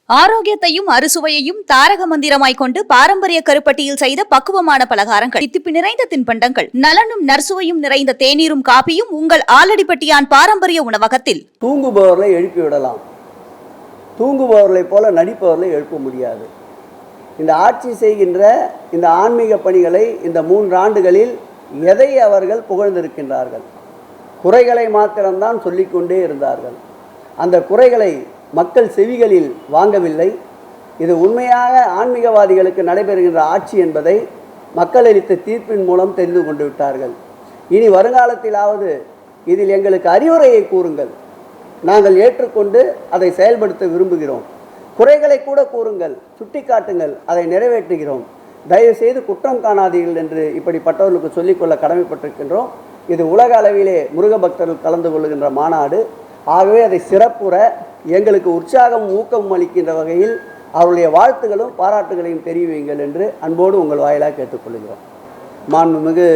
ஆரோக்கியத்தையும் அறுசுவையையும் தாரக மந்திரமாய் கொண்டு பாரம்பரிய கருப்பட்டியில் செய்த பக்குவமான பலகாரங்கள், தித்திப்பு நிறைந்த தின்பண்டங்கள், நலனும் நற்சுவையும் நிறைந்த தேநீரும் காப்பியும் உங்கள் ஆலடிப்பட்டியான் பாரம்பரிய உணவகத்தில். தூங்குபவர்களை எழுப்பி விடலாம், தூங்குபவர்களை போல நடிப்பவர்களை எழுப்ப முடியாது. இந்த ஆட்சி செய்கின்ற இந்த ஆன்மீக பணிகளை இந்த 3 ஆண்டுகளில் எதை அவர்கள் புகழ்ந்திருக்கின்றார்கள்? குறைகளை மாத்திரம்தான் சொல்லிக்கொண்டே இருந்தார்கள். அந்த குறைகளை மக்கள் செவிகளில் வாங்கவில்லை. இது உண்மையாக ஆன்மீகவாதிகளுக்கு நடைபெறுகின்ற ஆட்சி என்பதை மக்கள் அளித்த தீர்ப்பின் மூலம் தெரிந்து கொண்டு விட்டார்கள். இனி வருங்காலத்திலாவது இதில் எங்களுக்கு அறிவுரையை கூறுங்கள், நாங்கள் ஏற்றுக்கொண்டு அதை செயல்படுத்த விரும்புகிறோம். குறைகளை கூட கூறுங்கள், சுட்டிக்காட்டுங்கள், அதை நிறைவேற்றுகிறோம். தயவுசெய்து குற்றம் காணாதீர்கள் என்று இப்படிப்பட்டவர்களுக்கு சொல்லிக்கொள்ள கடமைப்பட்டிருக்கின்றோம். இது உலக அளவிலே முருக பக்தர்கள் கலந்து கொள்ளுகின்ற மாநாடு. ஆகவே அதை சிறப்புற எங்களுக்கு உற்சாகம் ஊக்கம் அளிக்கின்ற வகையில் அவருடைய வாழ்த்துகளும் பாராட்டுகளையும் தெரிவியுங்கள் என்று அன்போடு உங்கள் வாயிலாக கேட்டுக்கொள்கிறோம். மாண்புமிகு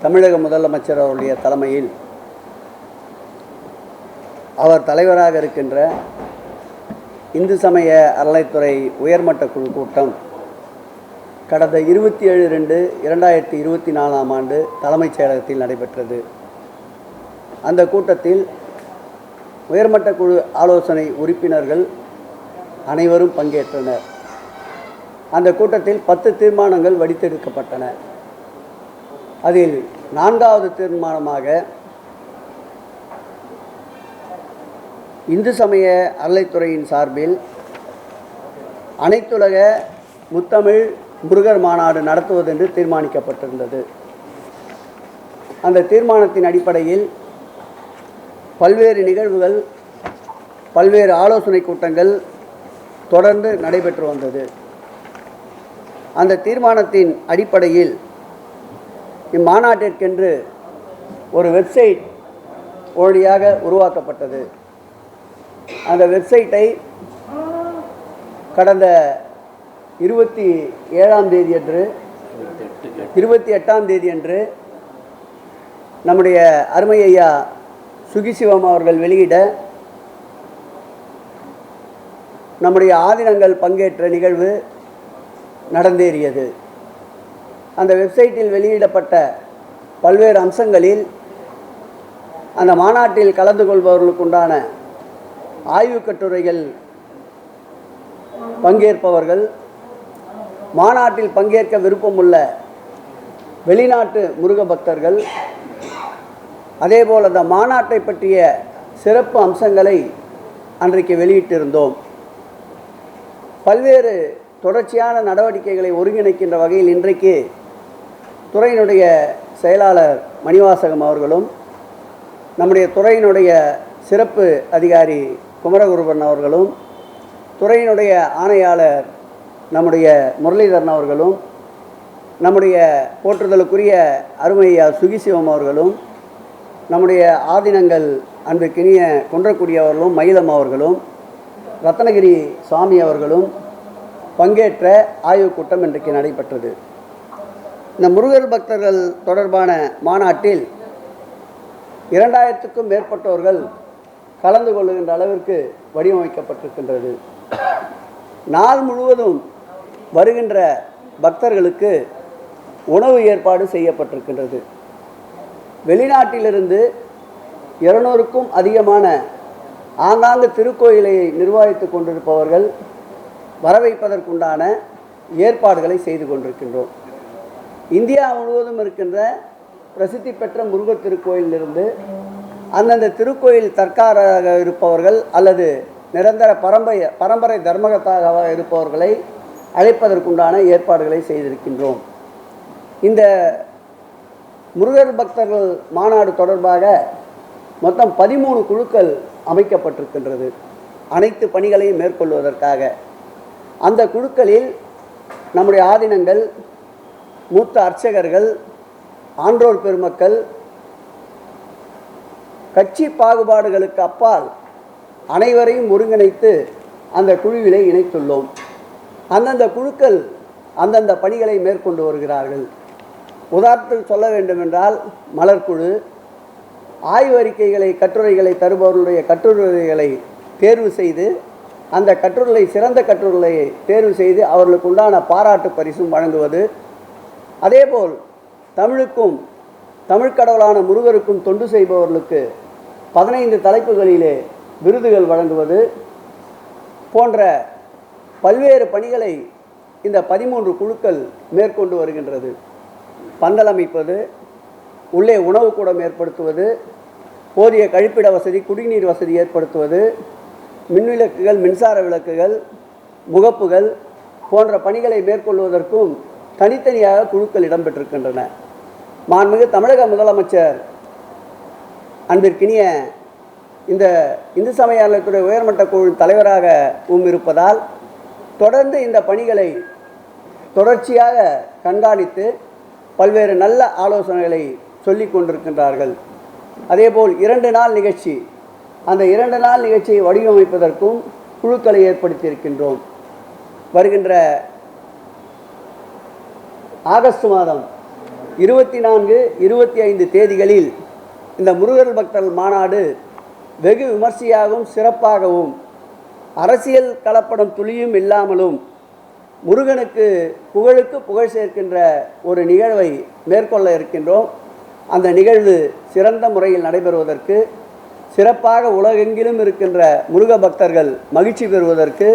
தமிழக முதலமைச்சர் அவருடைய தலைமையில் அவர் தலைவராக இருக்கின்ற இந்து சமய அறநிலைத்துறை உயர்மட்ட குழு கூட்டம் கடந்த 27/2/2024 தலைமைச் செயலகத்தில் நடைபெற்றது. அந்த கூட்டத்தில் உயர்மட்ட குழு ஆலோசனை உறுப்பினர்கள் அனைவரும் பங்கேற்றனர். அந்த கூட்டத்தில் 10 தீர்மானங்கள் வடித்தெடுக்கப்பட்டன. அதில் 4வது தீர்மானமாக இந்து சமய அறநிலைத்துறையின் சார்பில் அனைத்துலக முத்தமிழ் முருகர் மாநாடு நடத்துவதென்று தீர்மானிக்கப்பட்டிருந்தது. அந்த தீர்மானத்தின் அடிப்படையில் பல்வேறு நிகழ்வுகள், பல்வேறு ஆலோசனை கூட்டங்கள் தொடர்ந்து நடைபெற்று வந்தது. அந்த தீர்மானத்தின் அடிப்படையில் இம்மாநாட்டிற்கென்று ஒரு வெப்சைட் வழியாக உருவாக்கப்பட்டது. அந்த வெப்சைட்டை கடந்த 28ஆம் தேதி அன்று நம்முடைய அருமை ஐயா சுகிசிவம் அவர்கள் வெளியிட நம்முடைய ஆதீனங்கள் பங்கேற்ற நிகழ்வு நடந்தேறியது. அந்த வெப்சைட்டில் வெளியிடப்பட்ட பல்வேறு அம்சங்களில் அந்த மாநாட்டில் கலந்து கொள்பவர்களுக்குண்டான ஆய்வுக் கட்டுரைகள், பங்கேற்பவர்கள், மாநாட்டில் பங்கேற்க விருப்பமுள்ள வெளிநாட்டு முருக பக்தர்கள், அதேபோல் அந்த மாநாட்டை பற்றிய சிறப்பு அம்சங்களை அன்றைக்கு வெளியிட்டிருந்தோம். பல்வேறு தொடர்ச்சியான நடவடிக்கைகளை ஒருங்கிணைக்கின்ற வகையில் இன்றைக்கு துறையினுடைய செயலாளர் மணிவாசகம் அவர்களும், நம்முடைய துறையினுடைய சிறப்பு அதிகாரி குமரகுருபன் அவர்களும், துறையினுடைய ஆணையாளர் நம்முடைய முரளிதரன் அவர்களும், நம்முடைய போற்றுதலுக்குரிய அருமையா சுகிசிவம் அவர்களும், நம்முடைய ஆதீனங்கள் அன்பிற்கினிய குன்றக்குடி அவர்களும், மயிலம் அவர்களும், ரத்னகிரி சுவாமி அவர்களும் பங்கேற்ற ஆய்வுக் கூட்டம் இன்றைக்கு நடைபெற்றது. இந்த முருகர் பக்தர்கள் தொடர்பான மாநாட்டில் 2000க்கும் மேற்பட்டவர்கள் கலந்து கொள்ளுகின்ற அளவிற்கு வடிவமைக்கப்பட்டிருக்கின்றது. நாள் முழுவதும் வருகின்ற பக்தர்களுக்கு உணவு ஏற்பாடு செய்யப்பட்டிருக்கின்றது. வெளிநாட்டிலிருந்து 200க்கும் அதிகமான ஆங்காங்கு திருக்கோயிலை நிர்வகித்து கொண்டிருப்பவர்கள் வரவைப்பதற்குண்டான ஏற்பாடுகளை செய்து கொண்டிருக்கின்றோம். இந்தியா முழுவதும் இருக்கின்ற பிரசித்தி பெற்ற முருகர் திருக்கோயிலிருந்து அந்தந்த திருக்கோயில் தற்காராக இருப்பவர்கள் அல்லது நிரந்தர பரம்பரை தர்மகத்தாக இருப்பவர்களை அழைப்பதற்குண்டான ஏற்பாடுகளை செய்திருக்கின்றோம். இந்த முருகர் பக்தர்கள் மாநாடு தொடர்பாக மொத்தம் 13 குழுக்கள் அமைக்கப்பட்டிருக்கின்றது, அனைத்து பணிகளையும் மேற்கொள்வதற்காக. அந்த குழுக்களில் நம்முடைய ஆதீனங்கள், மூத்த அர்ச்சகர்கள், ஆன்றோர் பெருமக்கள், கட்சி பாகுபாடுகளுக்கு அப்பால் அனைவரையும் ஒருங்கிணைத்து அந்த குழுவிலே இணைத்துள்ளோம். அந்தந்த குழுக்கள் அந்தந்த பணிகளை மேற்கொண்டு வருகிறார்கள். உதாரணத்துக்கு சொல்ல வேண்டுமென்றால், மலர்குழு ஆய்வு அறிக்கைகளை, கட்டுரைகளை தருபவர்களுடைய கட்டுரைகளை தேர்வு செய்து அந்த கட்டுரையை சிறந்த கட்டுரையை தேர்வு செய்து அவர்களுக்கு உண்டான பாராட்டு பரிசும் வழங்குவது, அதேபோல் தமிழுக்கும் தமிழ்க்கடவுளான முருகருக்கும் தொண்டு செய்பவர்களுக்கு 15 தலைப்புகளிலே விருதுகள் வழங்குவது போன்ற பல்வேறு பணிகளை இந்த 13 குழுக்கள் மேற்கொண்டு வருகின்றது. பந்தல் அமைப்பது, உள்ளே உணவு கூடம் ஏற்படுத்துவது, போதிய கழிப்பிட வசதி, குடிநீர் வசதி ஏற்படுத்துவது, மின்விளக்குகள், மின்சார விளக்குகள், முகப்புகள் போன்ற பணிகளை மேற்கொள்வதற்கும் தனித்தனியாக குழுக்கள் இடம்பெற்றிருக்கின்றன. மாண்புமிகு தமிழக முதலமைச்சர் அன்பிற்கினிய இந்த இந்து சமய அறநிலையத்துறை உயர்மட்ட குழு தலைவராக இருப்பதால் தொடர்ந்து இந்த பணிகளை தொடர்ச்சியாக கண்காணித்து பல்வேறு நல்ல ஆலோசனைகளை சொல்லி கொண்டிருக்கின்றார்கள். அதேபோல் 2 நாள் நிகழ்ச்சி, அந்த 2 நாள் நிகழ்ச்சியை வடிவமைப்பதற்கும் குழுக்களை ஏற்படுத்தியிருக்கின்றோம். வருகின்ற ஆகஸ்ட் மாதம் 24, 25 தேதிகளில் இந்த முருகர் பக்தர்கள் மாநாடு வெகு விமர்சையாகவும் சிறப்பாகவும் அரசியல் கலப்படம் துளியும் இல்லாமலும் முருகனுக்கு புகழ் சேர்க்கின்ற ஒரு நிகழ்வை மேற்கொள்ள இருக்கின்றோம். அந்த நிகழ்வு சிறந்த முறையில் நடைபெறுவதற்கு, சிறப்பாக உலகெங்கிலும் இருக்கின்ற முருக பக்தர்கள் மகிழ்ச்சி பெறுவதற்கு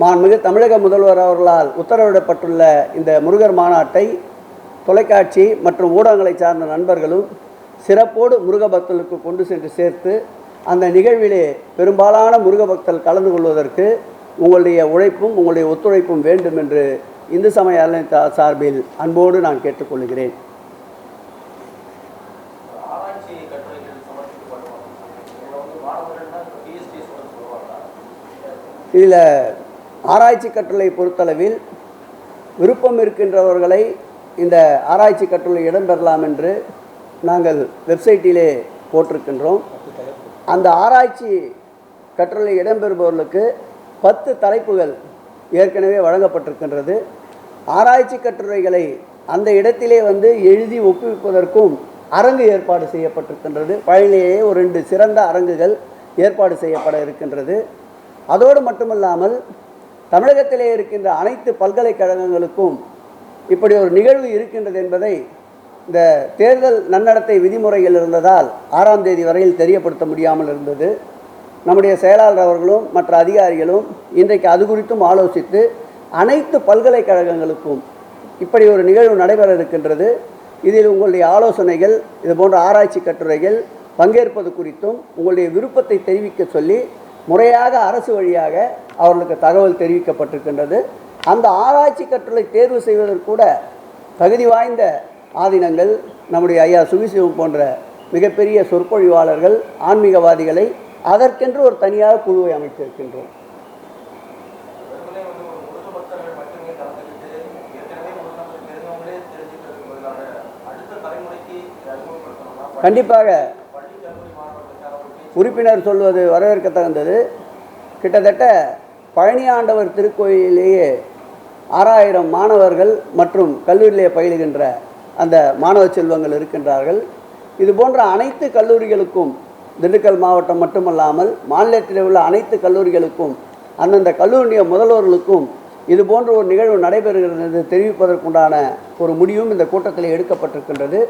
மாண்புமிகு தமிழக முதல்வர் அவர்களால் உத்தரவிடப்பட்டுள்ள இந்த முருகர் மாநாட்டை தொலைக்காட்சி மற்றும் ஊடகங்களை சார்ந்த நண்பர்களும் சிறப்போடு முருக பக்தர்களுக்கு கொண்டு சென்று சேர்த்து அந்த நிகழ்விலே பெரும்பாலான முருக பக்தர்கள் கலந்து கொள்வதற்கு உங்களுடைய உழைப்பும் உங்களுடைய ஒத்துழைப்பும் வேண்டும் என்று இந்து சமய அறநிலையத்துறை சார்பில் அன்போடு நான் கேட்டுக்கொள்கிறேன். இதில் ஆராய்ச்சி கட்டுரை பொறுத்தளவில் விருப்பம் இருக்கின்றவர்களை இந்த ஆராய்ச்சி கட்டுரை இடம்பெறலாம் என்று நாங்கள் வெப்சைட்டிலே போட்டிருக்கின்றோம். அந்த ஆராய்ச்சி கட்டுரை இடம்பெறுபவர்களுக்கு 10 தலைப்புகள் ஏற்கனவே வழங்கப்பட்டிருக்கின்றது. ஆராய்ச்சி கட்டுரைகளை அந்த இடத்திலே எழுதி ஒப்புவிப்பதற்கும் அரங்கு ஏற்பாடு செய்யப்பட்டிருக்கின்றது. பழனியிலேயே ஒரு 2 சிறந்த அரங்குகள் ஏற்பாடு செய்யப்பட இருக்கின்றது. அதோடு மட்டுமல்லாமல் தமிழகத்திலே இருக்கின்ற அனைத்து பல்கலைக்கழகங்களுக்கும் இப்படி ஒரு நிகழ்வு இருக்கின்றது என்பதை இந்த தேர்தல் நன்னடத்தை விதிமுறைகள் இருந்ததால் 6ஆம் தேதி வரையில் தெரியப்படுத்த முடியாமல் இருந்தது. நம்முடைய செயலாளர் அவர்களும் மற்ற அதிகாரிகளும் இன்றைக்கு அது குறித்தும் ஆலோசித்து அனைத்து பல்கலைக்கழகங்களுக்கும் இப்படி ஒரு நிகழ்வு நடைபெற இருக்கின்றது. இதில் உங்களுடைய ஆலோசனைகள், இது போன்ற ஆராய்ச்சி கட்டுரைகள் பங்கேற்பது குறித்தும் உங்களுடைய விருப்பத்தை தெரிவிக்க சொல்லி முறையாக அரசு வழியாக அவர்களுக்கு தகவல் தெரிவிக்கப்பட்டிருக்கின்றது. அந்த ஆராய்ச்சி கட்டுரை தேர்வு செய்வதற்கு கூட தகுதி வாய்ந்த ஆதீனங்கள், நம்முடைய ஐயா சுகிசிவம் போன்ற மிகப்பெரிய சொற்பொழிவாளர்கள், ஆன்மீகவாதிகளை அதற்கென்று ஒரு தனியாக குழுவை அமைத்திருக்கின்றோம். கண்டிப்பாக உறுப்பினர் சொல்வது வரவேற்க தகுந்தது. கிட்டத்தட்ட பழனி ஆண்டவர் திருக்கோயிலேயே 6000 மாணவர்கள் மற்றும் கல்லூரியிலே பயிலுகின்ற அந்த மாணவ செல்வங்கள் இருக்கின்றார்கள். இது போன்ற அனைத்து கல்லூரிகளுக்கும், திண்டுக்கல் மாவட்டம் மட்டுமல்லாமல் மாநிலத்தில் உள்ள அனைத்து கல்லூரிகளுக்கும் அந்தந்த கல்லூரிய முதல்வர்களுக்கும் இது போன்ற ஒரு நிகழ்வு நடைபெறுகிறது தெரிவிப்பதற்குண்டான ஒரு முடிவும் இந்த கூட்டத்தில் எடுக்கப்பட்டிருக்கின்றது.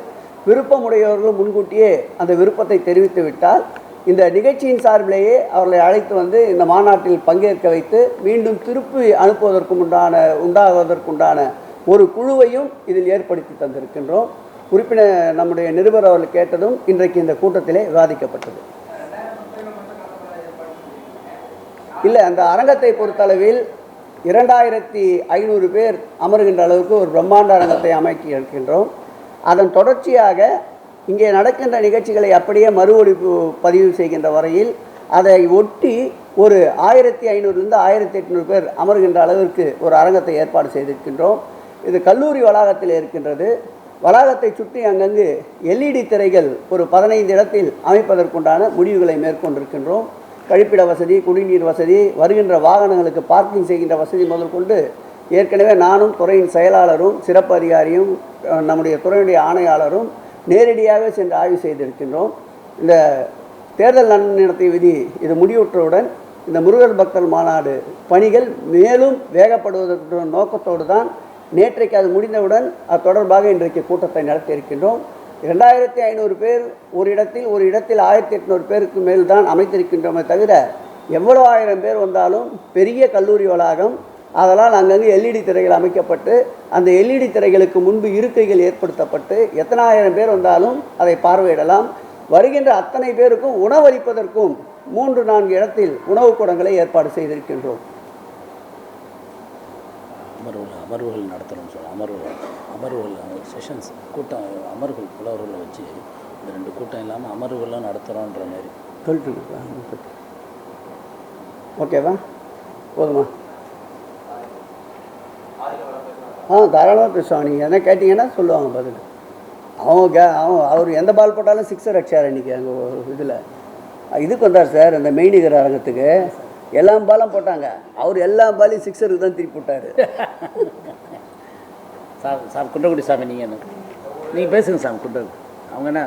விருப்பமுடையவர்களும் முன்கூட்டியே அந்த விருப்பத்தை தெரிவித்து விட்டால் இந்த நிகழ்ச்சியின் சார்பிலேயே அவர்களை அழைத்து இந்த மாநாட்டில் பங்கேற்க வைத்து மீண்டும் திருப்பி உண்டாகுவதற்குண்டான ஒரு குழுவையும் இதில் ஏற்படுத்தி தந்திருக்கின்றோம். உறுப்பினர் நம்முடைய நிருபர் அவர்கள் கேட்டதும் இன்றைக்கு இந்த கூட்டத்திலே விவாதிக்கப்பட்டது. இல்லை, அந்த அரங்கத்தை பொறுத்தளவில் 2500 பேர் அமருகின்ற அளவுக்கு ஒரு பிரம்மாண்ட அரங்கத்தை அமைக்கி இருக்கின்றோம். அதன் தொடர்ச்சியாக இங்கே நடக்கின்ற நிகழ்ச்சிகளை அப்படியே ஒளிபரப்பு பதிவு செய்கின்ற வரையில் அதை ஒட்டி ஒரு 1500லிருந்து 1800 பேர் அமர்கின்ற அளவிற்கு ஒரு அரங்கத்தை ஏற்பாடு செய்திருக்கின்றோம். இது கல்லூரி வளாகத்தில் இருக்கின்றது. வளாகத்தை சுற்றி அங்கங்கு LED திரைகள் ஒரு 15 இடத்தில் அமைப்பதற்குண்டான முடிவுகளை மேற்கொண்டிருக்கின்றோம். கழிப்பிட வசதி, குடிநீர் வசதி, வருகின்ற வாகனங்களுக்கு பார்க்கிங் செய்கின்ற வசதி முதல் கொண்டு ஏற்கனவே நானும் துறையின் செயலாளரும் சிறப்பு அதிகாரியும் நம்முடைய துறையுடைய ஆணையாளரும் நேரடியாக சென்று ஆய்வு செய்திருக்கின்றோம். இந்த தேர்தல் நன்னடத்தை விதி இது முடிவுற்றவுடன் இந்த முருகர் பக்தர் மாநாடு பணிகள் மேலும் வேகப்படுவதற்கு நோக்கத்தோடு தான் நேற்றைக்கு அது முடிந்தவுடன் அது தொடர்பாக இன்றைக்கு கூட்டத்தை நடத்தி இருக்கின்றோம். 2500 பேர் ஒரு இடத்தில் 1800 பேருக்கு மேல் தான் அமைத்திருக்கின்றோமே தவிர எவ்வளோ 1000 பேர் வந்தாலும் பெரிய கல்லூரி வளாகம், அதனால் அங்கங்கே எல்இடி திரைகள் அமைக்கப்பட்டு அந்த எல்இடி திரைகளுக்கு முன்பு இருக்கைகள் ஏற்படுத்தப்பட்டு எத்தனை 1000 பேர் வந்தாலும் அதை பார்வையிடலாம். வருகின்ற அத்தனை பேருக்கும் உணவளிப்பதற்கும் 3-4 இடத்தில் உணவுக் கூடங்களை ஏற்பாடு செய்திருக்கின்றோம். அமர்வுகள் நடத்துகிறோம்னு சொல்லுவோம். அமர்வுகள் செஷன்ஸ் கூட்டம், அமர்வுகள் புலவர்களை வச்சு இந்த 2 கூட்டம் இல்லாமல் அமர்வுகள்லாம் நடத்துகிறோன்ற மாதிரி சொல்லிட்டு ஓகேவா? போதுமா? தாராளமாக பேசுவாங்க. நீங்கள் என்ன கேட்டிங்கன்னா சொல்லுவாங்க பதில். அவர் எந்த பால் போட்டாலும் 6 அடிச்சார் இன்றைக்கி அங்கே இதில். இதுக்கு வந்தார் சார் இந்த மெய்நிகர் அரங்கத்துக்கு. எல்லா பாலும் போட்டாங்க, அவர் எல்லா பாலையும் 6க்கு தான் திருப்பி போட்டார். சார் குன்றக்குடி சாமி, நீங்கள் பேசுங்க சாமி. குன்றக்குடி அவங்க என்ன